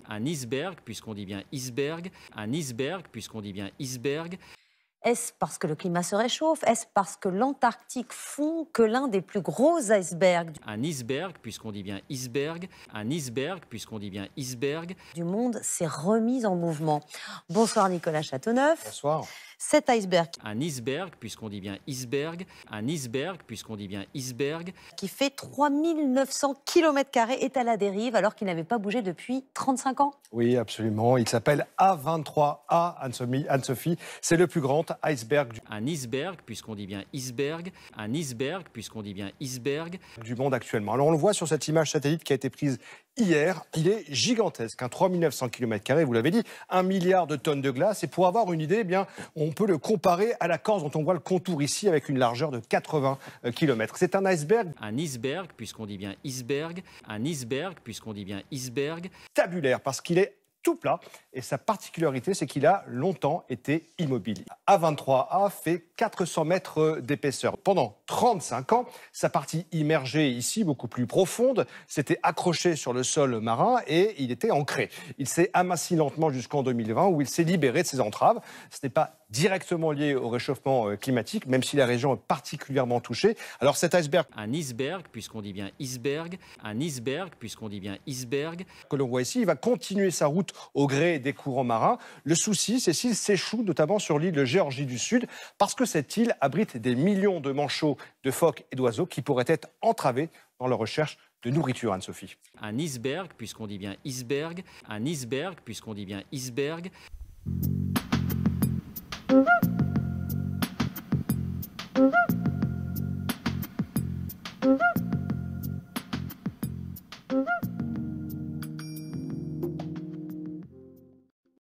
Un iceberg, puisqu'on dit bien iceberg, un iceberg, puisqu'on dit bien iceberg. Est-ce parce que le climat se réchauffe? Est-ce parce que l'Antarctique fond que l'un des plus gros icebergs Un iceberg, puisqu'on dit bien iceberg, un iceberg, puisqu'on dit bien iceberg. du monde s'est remis en mouvement? Bonsoir Nicolas Châteauneuf. Bonsoir. Cet iceberg Un iceberg, puisqu'on dit bien iceberg, un iceberg, puisqu'on dit bien iceberg. qui fait 3900 km² est à la dérive alors qu'il n'avait pas bougé depuis 35 ans. Oui, absolument. Il s'appelle A23A, Anne-Sophie. C'est le plus grand iceberg Un iceberg, puisqu'on dit bien iceberg, un iceberg, puisqu'on dit bien iceberg. du monde actuellement. Alors on le voit sur cette image satellite qui a été prise hier. Il est gigantesque, 3900 km², vous l'avez dit, 1 milliard de tonnes de glace. Et pour avoir une idée, eh bien, on peut le comparer à la Corse dont on voit le contour ici avec une largeur de 80 km. C'est un iceberg Un iceberg, puisqu'on dit bien iceberg, un iceberg, puisqu'on dit bien iceberg. tabulaire parce qu'il est tout plat et sa particularité c'est qu'il a longtemps été immobile. A23A fait 400 mètres d'épaisseur. Pendant 35 ans, sa partie immergée ici, beaucoup plus profonde, s'était accrochée sur le sol marin et il était ancré. Il s'est aminci lentement jusqu'en 2020 où il s'est libéré de ses entraves. Ce n'est pas directement lié au réchauffement climatique, même si la région est particulièrement touchée. Alors cet iceberg Un iceberg, puisqu'on dit bien iceberg, un iceberg, puisqu'on dit bien iceberg. que l'on voit ici, il va continuer sa route au gré des courants marins. Le souci, c'est s'il s'échoue, notamment sur l'île de Géorgie du Sud, parce que cette île abrite des millions de manchots, de phoques et d'oiseaux qui pourraient être entravés dans leur recherche de nourriture, Anne-Sophie. Un iceberg, puisqu'on dit bien iceberg, un iceberg, puisqu'on dit bien iceberg.